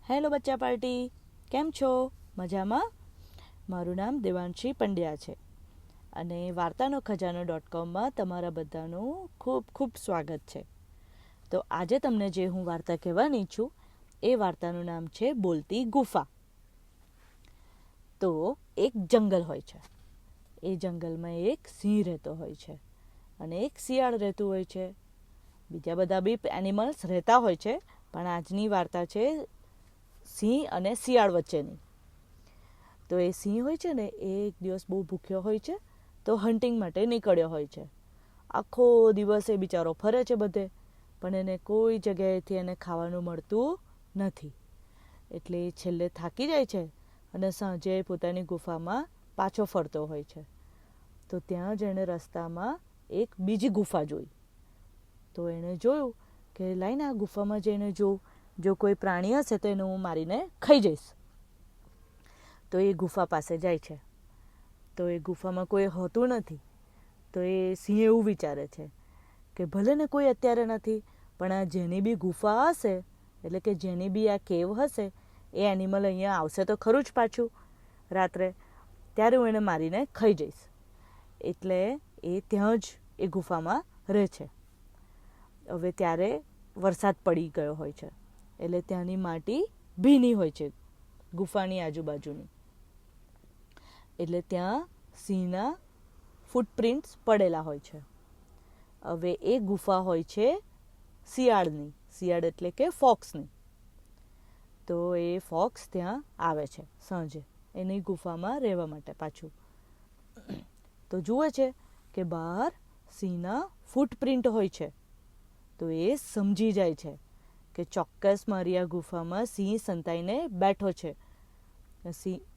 Hello બચ્ચા party, કેમ છો? મજામાં? મારું નામ દેવાંશી પંડ્યા છે અને વાર્તાનો ખજાનો .comમાં તમારા બધાનું ખૂબ ખૂબ સ્વાગત છે. તો આજે તમને જે હું વાર્તા કહેવાની છું એ વાર્તાનું નામ છે બોલતી ગુફા. તો એક જંગલ હોય છે. એ જંગલમાં એક સિંહ રહેતો હોય છે અને એક શિયાળ રહેતું હોય છે. બીજા બધા બી એનિમલ્સ રહેતા હોય છે, પણ આજની વાર્તા છે સિંહ અને શિયાળ વચ્ચેની. તો એ સિંહ હોય છે ને, એ એક દિવસ બહુ ભૂખ્યો હોય છે, તો હન્ટિંગ માટે નીકળ્યો હોય છે. આખો દિવસ એ બિચારો ફરે છે બધે, પણ એને કોઈ જગ્યાએથી એને ખાવાનું મળતું નથી. એટલે એ છેલ્લે થાકી જાય છે અને સાંજે પોતાની ગુફામાં પાછો ફરતો હોય છે. તો ત્યાં જ એણે રસ્તામાં એક બીજી ગુફા જોઈ. તો એણે જોયું કે લાઈને આ ગુફામાં જઈને જો કોઈ પ્રાણી હશે તો એને હું મારીને ખાઈ જઈશ. તો એ ગુફા પાસે જાય છે. તો એ ગુફામાં કોઈ હોતું નથી. તો એ સિંહ એવું વિચારે છે કે ભલે ને કોઈ અત્યારે નથી, પણ આ જેની બી ગુફા હશે, એટલે કે જેની બી આ કેવ હશે, એ એનિમલ અહીંયા આવશે તો ખરું જ પાછું રાત્રે, ત્યારે હું એને મારીને ખાઈ જઈશ. એટલે એ ત્યાં જ એ ગુફામાં રહે છે. હવે ત્યારે વરસાદ પડી ગયો હોય છે, એટલે ત્યાંની માટી ભીની હોય છે ગુફાની આજુબાજુની. એટલે ત્યાં સિંહના ફૂટપ્રિન્ટ્સ પડેલા હોય છે. હવે એ ગુફા હોય છે શિયાળની. શિયાળ એટલે કે ફોક્સની. તો એ ફોક્સ ત્યાં આવે છે સાંજે એની ગુફામાં રહેવા માટે પાછું. તો જુએ છે કે બહાર સિંહના ફૂટપ્રિન્ટ હોય છે. તો એ સમજી જાય છે કે ચોક્કસ મારી આ ગુફામાં સિંહ સંતાઈને બેઠો છે.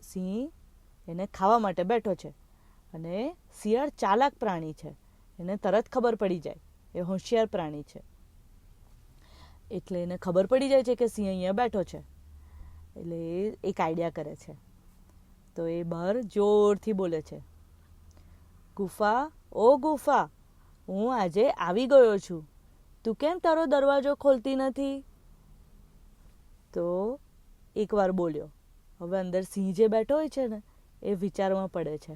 સિંહ એને ખાવા માટે બેઠો છે. અને શિયાળ ચાલાક પ્રાણી છે, એને તરત ખબર પડી જાય, એ હોશિયાર પ્રાણી છે. એટલે એને ખબર પડી જાય છે કે સિંહ અહીંયા બેઠો છે. એટલે એ એક આઈડિયા કરે છે. તો એ બહાર જોરથી બોલે છે, ગુફા, ઓ ગુફા, હું આજે આવી ગયો છું, તું કેમ તારો દરવાજો ખોલતી નથી? તો એકવાર બોલ્યો. હવે અંદર સિંહ જે બેઠો હોય છે ને, એ વિચારમાં પડે છે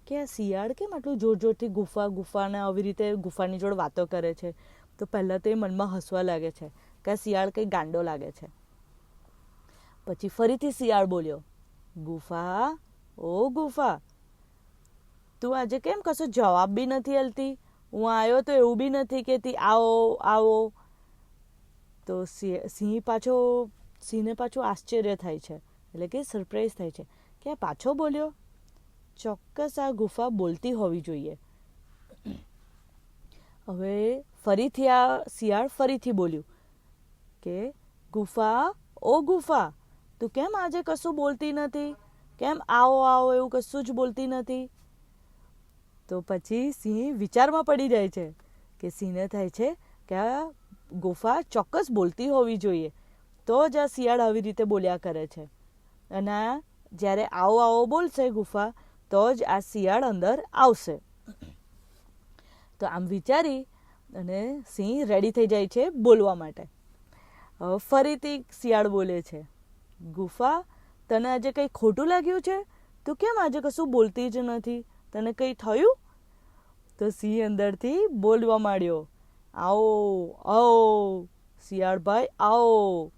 કે આ શિયાળ કેમ આટલું જોર જોરથી ગુફાને આવી રીતે ગુફાની જોડે વાતો કરે છે. તો પહેલાં તો એ મનમાં હસવા લાગે છે કે આ શિયાળ કંઈ ગાંડો લાગે છે. પછી ફરીથી શિયાળ બોલ્યો, ગુફા, ઓ ગુફા, તું આજે કેમ કશો જવાબ બી નથી આલતી? હું આવ્યો તો એવું બી નથી કહેતી આવો આવો. તો સિંહને પાછું આશ્ચર્ય થાય છે, એટલે કે સરપ્રાઈઝ થાય છે કે આ પાછો બોલ્યો. ચોક્કસ આ ગુફા બોલતી હોવી જોઈએ. હવે ફરીથી આ શિયાળ ફરીથી બોલ્યું કે ગુફા, ઓ ગુફા, તું કેમ આજે કશું બોલતી નથી? કેમ આવો આવો એવું કશું જ બોલતી નથી? તો પછી સિંહ વિચારમાં પડી જાય છે કે સિંહને થાય છે કે આ ગુફા ચોક્કસ બોલતી હોવી જોઈએ, તો જ આ શિયાળ આવી રીતે બોલ્યા કરે છે. અને જ્યારે આવો આવો બોલશે ગુફા, તો જ આ શિયાળ અંદર આવશે. તો આમ વિચારી અને સિંહ રેડી થઈ જાય છે બોલવા માટે. હવે ફરીથી શિયાળ બોલે છે, ગુફા, તને આજે કંઈ ખોટું લાગ્યું છે? તું કેમ આજે કશું બોલતી જ નથી? તને કંઈ થયું? તો સિંહ અંદરથી બોલવા માંડ્યો, આવો આવો શિયાળભાઈ આવો.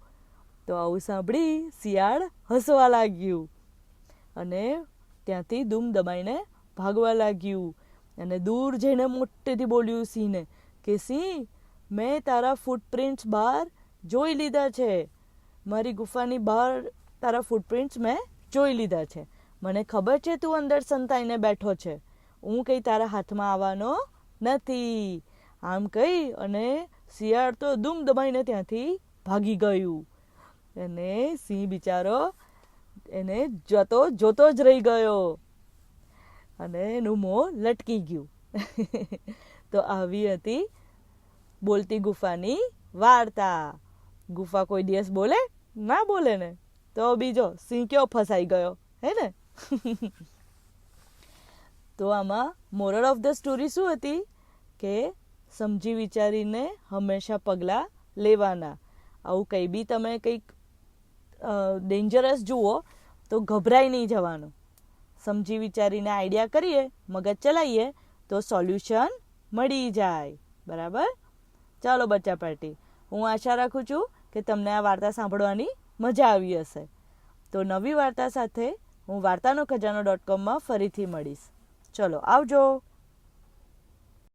તો આવું સાંભળી શિયાળ હસવા લાગ્યું અને ત્યાંથી દૂમ દબાઈને ભાગવા લાગ્યું. અને દૂર જઈને મોટેથી બોલ્યું સિંહને કે સિંહ, મેં તારા ફૂટપ્રિન્ટ્સ બહાર જોઈ લીધા છે. મારી ગુફાની બહાર તારા ફૂટપ્રિન્ટ્સ મેં જોઈ લીધા છે. મને ખબર છે તું અંદર સંતાઈને બેઠો છે. હું કંઈ તારા હાથમાં આવવાનો નથી. આમ કહી અને શિયાળ તો દૂમ દબાઈને ત્યાંથી ભાગી ગયું. અને સિંહ બિચારો એને જોતો જ રહી ગયો અને એનું મોં લટકી ગયું. તો આવી હતી બોલતી ગુફાની વાર્તા. ગુફા કોઈ દિવસ બોલે? ના બોલે ને. તો બીજો સિંહ કેવો ફસાઈ ગયો, હે ને? તો આમાં મોરલ ઓફ ધ સ્ટોરી શું હતી કે સમજી વિચારીને હંમેશા પગલાં લેવાના. આવું કંઈ બી તમે કંઈક ડેન્જરસ જુઓ તો ગભરાઈ નહીં જવાનું. સમજી વિચારીને આઈડિયા કરીએ, મગજ ચલાવીએ તો સોલ્યુશન મળી જાય. બરાબર? ચાલો બચ્ચા પાર્ટી, હું આશા રાખું છું કે તમને આ વાર્તા સાંભળવાની મજા આવી હશે. તો નવી વાર્તા સાથે હું વાર્તાનો ખજાનો .com ફરીથી મળીશ. ચલો આવજો.